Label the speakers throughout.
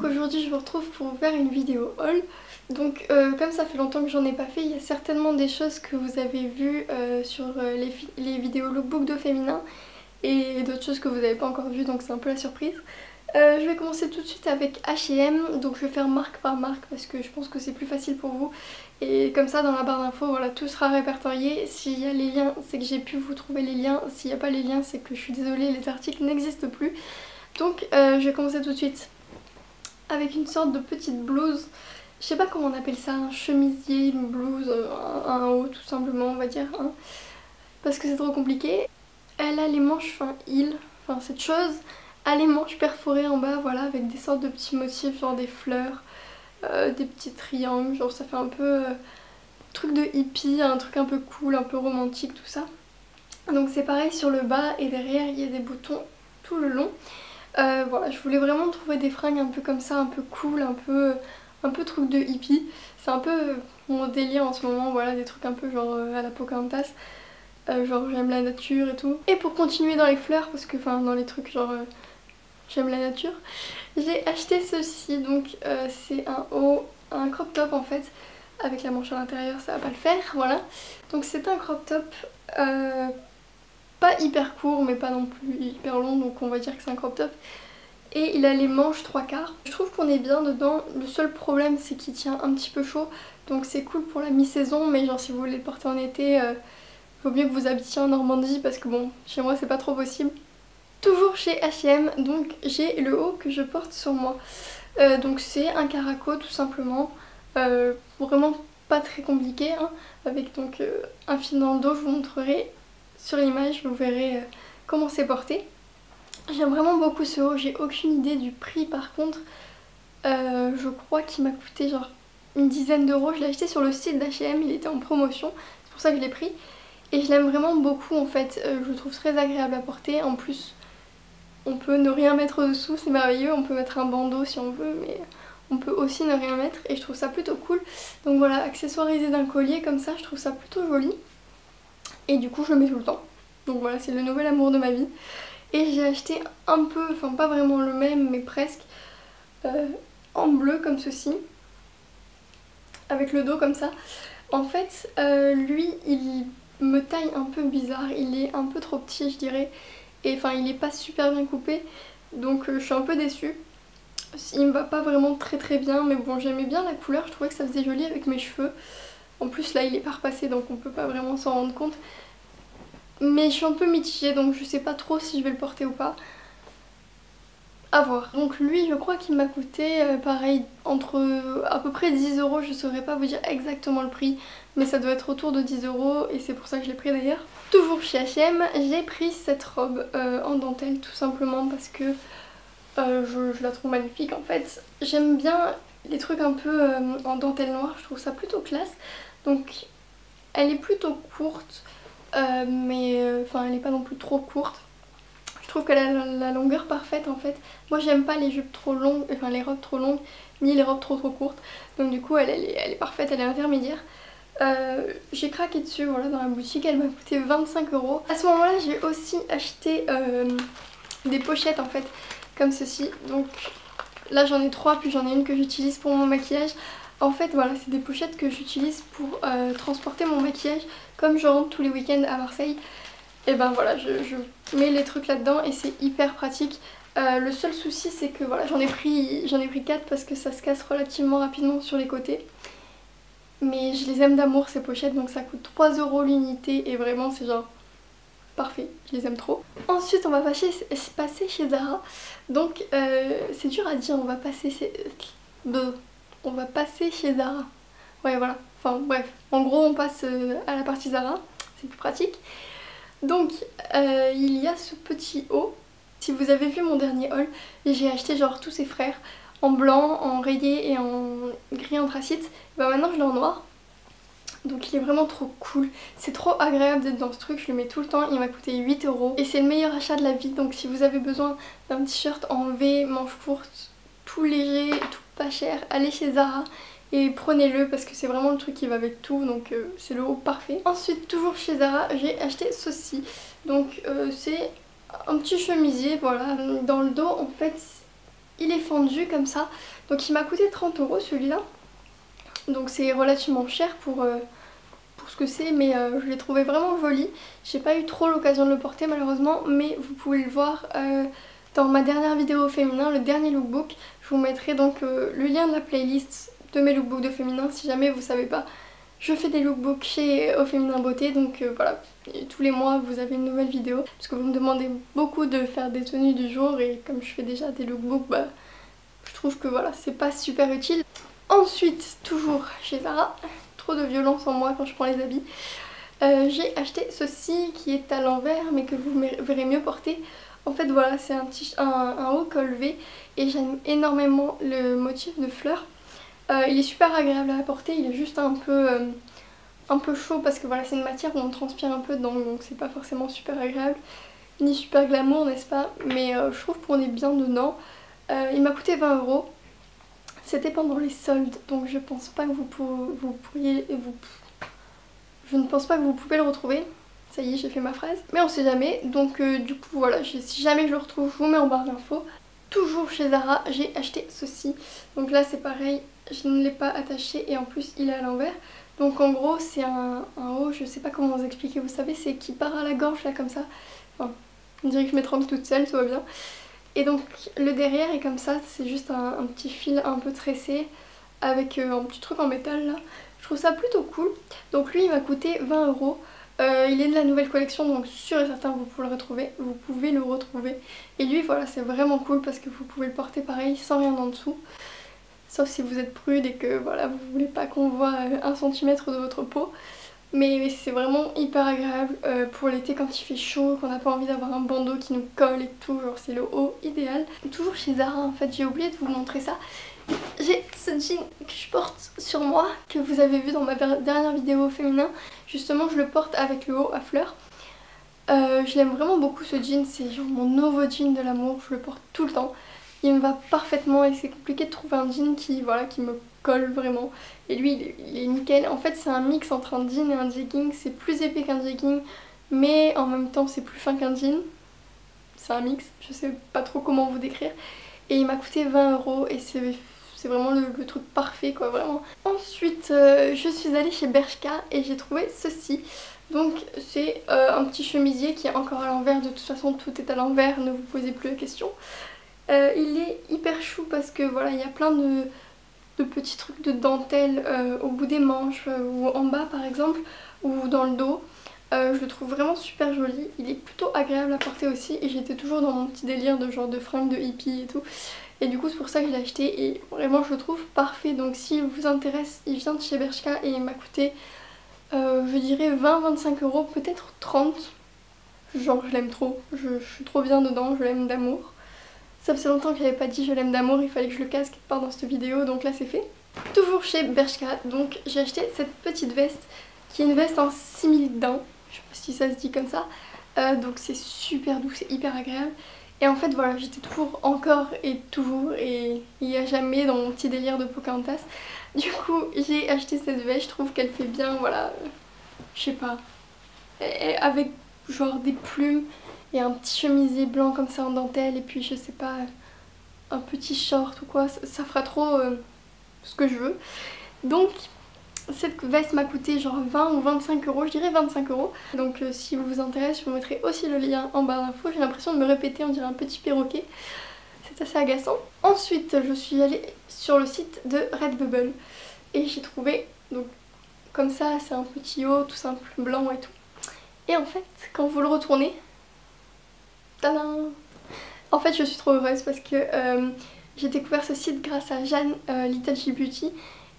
Speaker 1: Donc aujourd'hui je vous retrouve pour vous faire une vidéo haul. Donc comme ça fait longtemps que j'en ai pas fait, il y a certainement des choses que vous avez vues sur les vidéos lookbook de féminin et d'autres choses que vous n'avez pas encore vues, donc c'est un peu la surprise. Je vais commencer tout de suite avec H&M, donc je vais faire marque par marque parce que je pense que c'est plus facile pour vous. Et comme ça dans la barre d'infos, voilà, tout sera répertorié. S'il y a les liens, c'est que j'ai pu vous trouver les liens. S'il n'y a pas les liens, c'est que je suis désolée, les articles n'existent plus. Donc je vais commencer tout de suite avec une sorte de petite blouse. Je sais pas comment on appelle ça, un chemisier, une blouse, un haut tout simplement on va dire, hein, parce que c'est trop compliqué. Elle a les manches fin île, enfin cette chose a les manches perforées en bas, voilà, avec des sortes de petits motifs, genre des fleurs, des petits triangles, genre ça fait un peu truc de hippie, un truc un peu cool, un peu romantique, tout ça. Donc c'est pareil sur le bas et derrière il y a des boutons tout le long. Voilà, je voulais vraiment trouver des fringues un peu comme ça, un peu cool, un peu truc de hippie. C'est un peu mon délire en ce moment, voilà, des trucs un peu genre à la Pocahontas. Genre j'aime la nature et tout. Et pour continuer dans les fleurs, parce que enfin dans les trucs genre j'aime la nature, j'ai acheté ceci. Donc c'est un haut, un crop top en fait, avec la manche à l'intérieur, ça va pas le faire, voilà. Donc c'est un crop top pas hyper court mais pas non plus hyper long, donc on va dire que c'est un crop top. Et il a les manches 3/4. Je trouve qu'on est bien dedans. Le seul problème c'est qu'il tient un petit peu chaud, donc c'est cool pour la mi-saison, mais genre si vous voulez le porter en été, vaut mieux que vous habitiez en Normandie parce que bon, chez moi c'est pas trop possible. Toujours chez H&M, donc j'ai le haut que je porte sur moi. Donc c'est un caraco tout simplement, vraiment pas très compliqué, hein, avec donc un fil dans le dos. Je vous montrerai sur l'image, vous verrez comment c'est porté. J'aime vraiment beaucoup ce haut, j'ai aucune idée du prix par contre. Je crois qu'il m'a coûté genre une dizaine d'euros. Je l'ai acheté sur le site d'H&M, il était en promotion, c'est pour ça que je l'ai pris. Et je l'aime vraiment beaucoup en fait, je le trouve très agréable à porter. En plus on peut ne rien mettre au-dessous, c'est merveilleux. On peut mettre un bandeau si on veut, mais on peut aussi ne rien mettre et je trouve ça plutôt cool. Donc voilà, accessoirisé d'un collier comme ça, je trouve ça plutôt joli. Et du coup je le mets tout le temps. Donc voilà, c'est le nouvel amour de ma vie. Et j'ai acheté un peu, enfin pas vraiment le même mais presque, en bleu comme ceci, avec le dos comme ça. En fait lui il me taille un peu bizarre, il est un peu trop petit je dirais, et enfin il est pas super bien coupé, donc je suis un peu déçue. Il me va pas vraiment très bien, mais bon j'aimais bien la couleur, je trouvais que ça faisait joli avec mes cheveux. En plus là il est pas repassé donc on peut pas vraiment s'en rendre compte. Mais je suis un peu mitigée, donc je sais pas trop si je vais le porter ou pas. À voir. Donc lui je crois qu'il m'a coûté pareil entre à peu près 10 euros, je saurais pas vous dire exactement le prix, mais ça doit être autour de 10 euros et c'est pour ça que je l'ai pris d'ailleurs. Toujours chez H&M, j'ai pris cette robe en dentelle tout simplement parce que je la trouve magnifique en fait. J'aime bien les trucs un peu en dentelle noire, je trouve ça plutôt classe. Donc elle est plutôt courte, mais enfin elle est pas non plus trop courte. Je trouve qu'elle a la longueur parfaite en fait. Moi j'aime pas les jupes trop longues, enfin les robes trop longues, ni les robes trop courtes. Donc du coup elle est parfaite, elle est intermédiaire. J'ai craqué dessus, voilà, dans la boutique, elle m'a coûté 25 euros. À ce moment là j'ai aussi acheté des pochettes en fait, comme ceci. Donc là j'en ai 3, puis j'en ai une que j'utilise pour mon maquillage. En fait voilà, c'est des pochettes que j'utilise pour transporter mon maquillage. Comme je rentre tous les week-ends à Marseille, et ben voilà, je mets les trucs là-dedans et c'est hyper pratique. Le seul souci c'est que voilà, j'en ai pris 4 parce que ça se casse relativement rapidement sur les côtés. Mais je les aime d'amour ces pochettes, donc ça coûte 3 euros l'unité et vraiment c'est genre parfait, je les aime trop. Ensuite on va passer chez Zara. Donc c'est dur à dire, on va passer chez Zara. Ouais voilà, enfin bref, en gros on passe à la partie Zara, c'est plus pratique. Donc il y a ce petit haut. Si vous avez vu mon dernier haul, j'ai acheté genre tous ces frères en blanc, en rayé et en gris anthracite. Bah maintenant je l'ai en noir. Donc il est vraiment trop cool. C'est trop agréable d'être dans ce truc, je le mets tout le temps. Il m'a coûté 8 euros et c'est le meilleur achat de la vie. Donc si vous avez besoin d'un t-shirt en V, manche courte, tout léger, tout pas cher, allez chez Zara et prenez-le parce que c'est vraiment le truc qui va avec tout, donc c'est le haut parfait. Ensuite toujours chez Zara j'ai acheté ceci. Donc c'est un petit chemisier, voilà. Dans le dos en fait il est fendu comme ça. Donc il m'a coûté 30 € celui-là. Donc c'est relativement cher pour ce que c'est, mais je l'ai trouvé vraiment joli. J'ai pas eu trop l'occasion de le porter malheureusement, mais vous pouvez le voir dans ma dernière vidéo au féminin, le dernier lookbook. Je vous mettrai donc le lien de la playlist de mes lookbooks de féminin si jamais vous savez pas. Je fais des lookbooks chez Au Féminin Beauté, donc voilà, et tous les mois vous avez une nouvelle vidéo. Parce que vous me demandez beaucoup de faire des tenues du jour et comme je fais déjà des lookbooks, bah, je trouve que voilà, c'est pas super utile. Ensuite, toujours chez Zara, trop de violence en moi quand je prends les habits. J'ai acheté ceci qui est à l'envers mais que vous verrez mieux porter. En fait voilà, c'est un haut col V et j'aime énormément le motif de fleurs. Il est super agréable à porter, il est juste un peu chaud parce que voilà, c'est une matière où on transpire un peu dedans, donc c'est pas forcément super agréable ni super glamour, n'est-ce pas, mais je trouve qu'on est bien dedans. Il m'a coûté 20 €. C'était pendant les soldes, donc je pense pas que je ne pense pas que vous pouvez le retrouver. Ça y est, j'ai fait ma phrase. Mais on sait jamais, donc du coup voilà, si jamais je le retrouve, je vous mets en barre d'infos. Toujours chez Zara, j'ai acheté ceci. Donc là c'est pareil, je ne l'ai pas attaché et en plus il est à l'envers. Donc en gros c'est un haut, je sais pas comment vous expliquer, vous savez, c'est qui part à la gorge là comme ça. Enfin, on dirait que je m'étrangle toute seule, tout va bien. Et donc le derrière est comme ça, c'est juste un petit fil un peu tressé avec un petit truc en métal là. Je trouve ça plutôt cool. Donc lui il m'a coûté 20 €. Il est de la nouvelle collection, donc sûr et certain vous pouvez le retrouver. Et lui voilà, c'est vraiment cool parce que vous pouvez le porter pareil sans rien en dessous. Sauf si vous êtes prude et que voilà, vous voulez pas qu'on voit 1 cm de votre peau. Mais c'est vraiment hyper agréable pour l'été quand il fait chaud, qu'on n'a pas envie d'avoir un bandeau qui nous colle et tout, genre c'est le haut idéal. Toujours chez Zara en fait, j'ai oublié de vous montrer ça. J'ai ce jean que je porte sur moi, que vous avez vu dans ma dernière vidéo au féminin. Justement je le porte avec le haut à fleurs. Je l'aime vraiment beaucoup ce jean, c'est genre mon nouveau jean de l'amour, je le porte tout le temps. Il me va parfaitement et c'est compliqué de trouver un jean qui me colle vraiment. Et lui il est nickel. En fait c'est un mix entre un jean et un jegging. C'est plus épais qu'un jegging mais en même temps c'est plus fin qu'un jean. C'est un mix, je sais pas trop comment vous décrire. Et il m'a coûté 20 € et c'est vraiment le truc parfait quoi, vraiment. Ensuite je suis allée chez Bershka et j'ai trouvé ceci. Donc c'est un petit chemisier qui est encore à l'envers, de toute façon tout est à l'envers, ne vous posez plus la question. Il est hyper chou parce que voilà, il y a plein de petits trucs de dentelle au bout des manches ou en bas par exemple, ou dans le dos. Je le trouve vraiment super joli, il est plutôt agréable à porter aussi et j'étais toujours dans mon petit délire de genre de fringues de hippie et tout. Et du coup c'est pour ça que je l'ai acheté et vraiment je le trouve parfait. Donc s'il vous intéresse, il vient de chez Bershka et il m'a coûté je dirais 20-25 €, peut-être 30. Genre je l'aime trop, je suis trop bien dedans, je l'aime d'amour. Ça faisait longtemps que j'avais pas dit je l'aime d'amour, il fallait que je le casse quelque part dans cette vidéo, donc là c'est fait. Toujours chez Bershka, donc j'ai acheté cette petite veste qui est une veste en simili-daim, je sais pas si ça se dit comme ça. Donc c'est super doux, c'est hyper agréable. Et en fait voilà, j'étais toujours, encore et toujours, et il n'y a jamais dans mon petit délire de Pocahontas. Du coup j'ai acheté cette veste, je trouve qu'elle fait bien, voilà, je sais pas, avec genre des plumes et un petit chemisier blanc comme ça en dentelle et puis je sais pas, un petit short ou quoi, ça fera trop ce que je veux. Donc cette veste m'a coûté genre 20 ou 25 €, je dirais 25 €. Donc si vous vous intéresse, je vous mettrai aussi le lien en barre d'infos. J'ai l'impression de me répéter, on dirait un petit perroquet. C'est assez agaçant. Ensuite je suis allée sur le site de Redbubble et j'ai trouvé, donc comme ça, c'est un petit haut tout simple blanc et tout. Et en fait quand vous le retournez, tadam! En fait je suis trop heureuse parce que j'ai découvert ce site grâce à Jeanne Little Beauty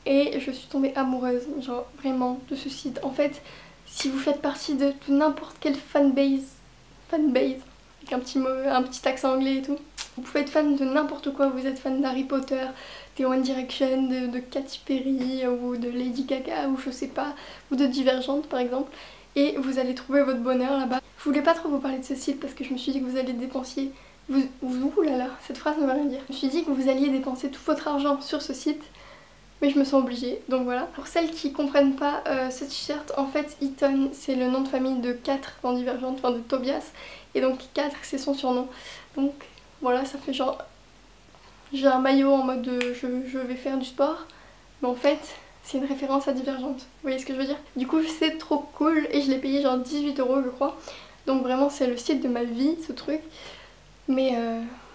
Speaker 1: et je suis tombée amoureuse, genre vraiment, de ce site. En fait si vous faites partie de n'importe quelle fanbase avec un petit accent anglais et tout, vous pouvez être fan de n'importe quoi, vous êtes fan d'Harry Potter, de One Direction, de Katy Perry ou de Lady Gaga ou je sais pas, ou de Divergente par exemple, et vous allez trouver votre bonheur là-bas. Je voulais pas trop vous parler de ce site parce que je me suis dit que vous allez dépenser, oulala, cette phrase ne veut rien dire. Je me suis dit que vous alliez dépenser tout votre argent sur ce site, mais je me sens obligée, donc voilà. Pour celles qui comprennent pas ce t-shirt, en fait Eaton c'est le nom de famille de 4 dans Divergente, enfin de Tobias, et donc 4 c'est son surnom. Donc voilà, ça fait genre j'ai un maillot en mode je vais faire du sport, mais en fait c'est une référence à Divergente. Vous voyez ce que je veux dire? Du coup c'est trop cool et je l'ai payé genre 18 € je crois. Donc vraiment c'est le style de ma vie ce truc. Mais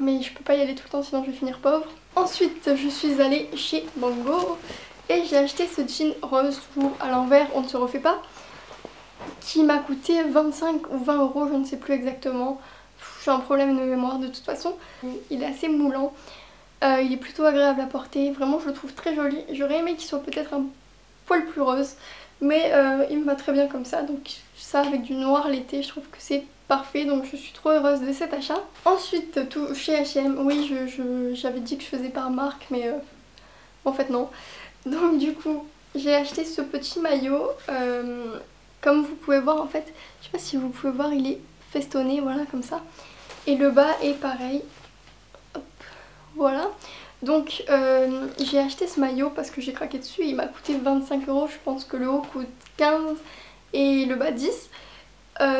Speaker 1: je peux pas y aller tout le temps sinon je vais finir pauvre. Ensuite je suis allée chez Mango et j'ai acheté ce jean rose, toujours à l'envers, on ne se refait pas, qui m'a coûté 25 ou 20 €, je ne sais plus exactement. J'ai un problème de mémoire de toute façon. Il est assez moulant, il est plutôt agréable à porter, vraiment je le trouve très joli. J'aurais aimé qu'il soit peut-être un poil plus rose, mais il me va très bien comme ça. Donc ça avec du noir l'été, je trouve que c'est parfait, donc je suis trop heureuse de cet achat. Ensuite tout chez H&M, oui j'avais dit que je faisais par marque, mais en fait non. Donc du coup j'ai acheté ce petit maillot, comme vous pouvez voir en fait, je sais pas si vous pouvez voir, il est festonné, voilà comme ça. Et le bas est pareil, hop, voilà. Donc j'ai acheté ce maillot parce que j'ai craqué dessus, il m'a coûté 25 €, je pense que le haut coûte 15 et le bas 10.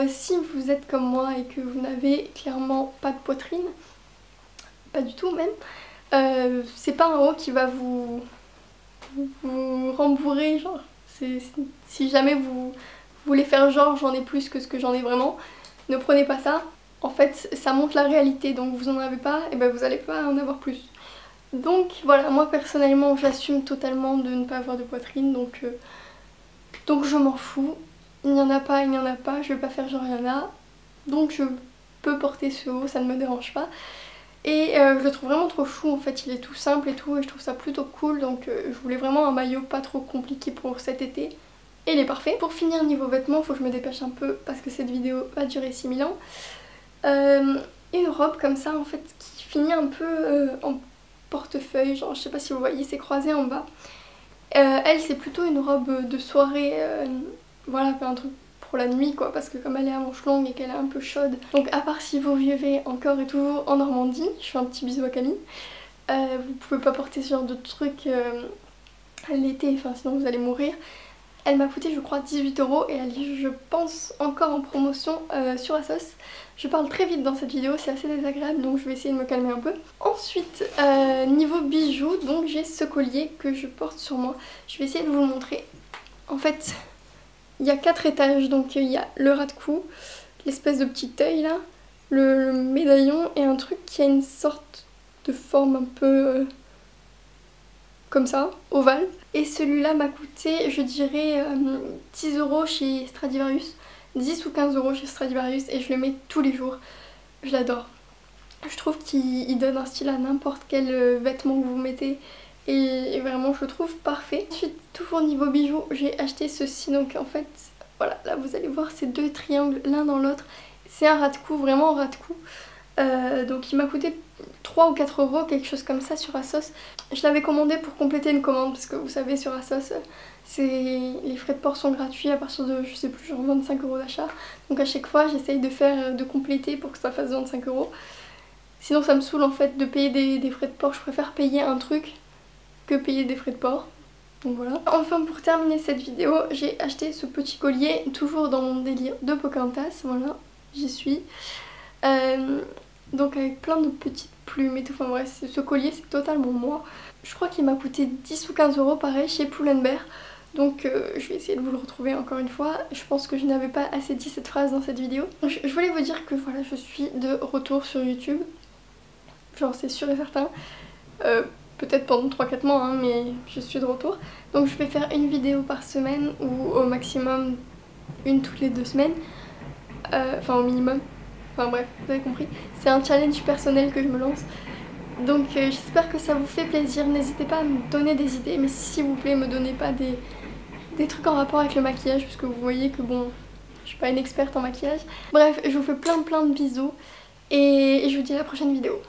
Speaker 1: Si vous êtes comme moi et que vous n'avez clairement pas de poitrine, pas du tout même, c'est pas un haut qui va vous rembourrer, genre si jamais vous voulez faire genre j'en ai plus que ce que j'en ai vraiment, ne prenez pas ça. En fait ça montre la réalité, donc vous en avez pas et ben vous allez pas en avoir plus. Donc voilà, moi personnellement j'assume totalement de ne pas avoir de poitrine, donc je m'en fous. Il n'y en a pas, il n'y en a pas, je vais pas faire genre il y en a. Donc je peux porter ce haut, ça ne me dérange pas. Et je le trouve vraiment trop chou, en fait il est tout simple et tout et je trouve ça plutôt cool. Donc je voulais vraiment un maillot pas trop compliqué pour cet été. Et il est parfait. Pour finir niveau vêtements, il faut que je me dépêche un peu parce que cette vidéo va durer 6000 ans. Une robe comme ça en fait qui finit un peu en portefeuille, genre je sais pas si vous voyez, c'est croisé en bas. Elle c'est plutôt une robe de soirée, voilà, un truc pour la nuit quoi, parce que comme elle est à manches longues et qu'elle est un peu chaude. Donc à part si vous vivez encore et toujours en Normandie, je fais un petit bisou à Camille, vous pouvez pas porter ce genre de truc l'été, enfin sinon vous allez mourir. Elle m'a coûté je crois 18 € et elle est je pense encore en promotion sur Asos. Je parle très vite dans cette vidéo, c'est assez désagréable donc je vais essayer de me calmer un peu. Ensuite niveau bijoux, donc j'ai ce collier que je porte sur moi. Je vais essayer de vous le montrer. En fait il y a 4 étages, donc il y a le ras de cou, l'espèce de petit œil là, le médaillon et un truc qui a une sorte de forme un peu comme ça, ovale. Et celui-là m'a coûté, je dirais, 10 € chez Stradivarius, 10 ou 15 € chez Stradivarius et je le mets tous les jours. Je l'adore. Je trouve qu'il donne un style à n'importe quel vêtement que vous mettez et vraiment je le trouve parfait. Ensuite, toujours niveau bijoux, j'ai acheté ceci, donc en fait, voilà, là vous allez voir ces deux triangles l'un dans l'autre. C'est un ras de cou, vraiment un ras de cou. Donc il m'a coûté 3 ou 4 €, quelque chose comme ça sur Asos. Je l'avais commandé pour compléter une commande parce que vous savez sur Asos les frais de port sont gratuits à partir de je sais plus genre 25 € d'achat. Donc à chaque fois j'essaye de compléter pour que ça fasse 25 €. Sinon ça me saoule en fait de payer des frais de port, je préfère payer un truc que payer des frais de port. Donc voilà. Enfin pour terminer cette vidéo, j'ai acheté ce petit collier, toujours dans mon délire de Pocahontas, voilà, j'y suis. Donc avec plein de petites plumes et tout, enfin bref, ce collier c'est totalement moi. Je crois qu'il m'a coûté 10 ou 15 € pareil chez Pull&Bear. Donc je vais essayer de vous le retrouver encore une fois. Je pense que je n'avais pas assez dit cette phrase dans cette vidéo. Je voulais vous dire que voilà, je suis de retour sur YouTube. Genre c'est sûr et certain. Peut-être pendant 3-4 mois hein, mais je suis de retour. Donc je vais faire une vidéo par semaine ou au maximum une toutes les 2 semaines. Enfin au minimum. Enfin bref, vous avez compris. C'est un challenge personnel que je me lance. Donc j'espère que ça vous fait plaisir. N'hésitez pas à me donner des idées. Mais s'il vous plaît, me donnez pas des trucs en rapport avec le maquillage. Parce que vous voyez que bon, je suis pas une experte en maquillage. Bref, je vous fais plein de bisous. Et je vous dis à la prochaine vidéo.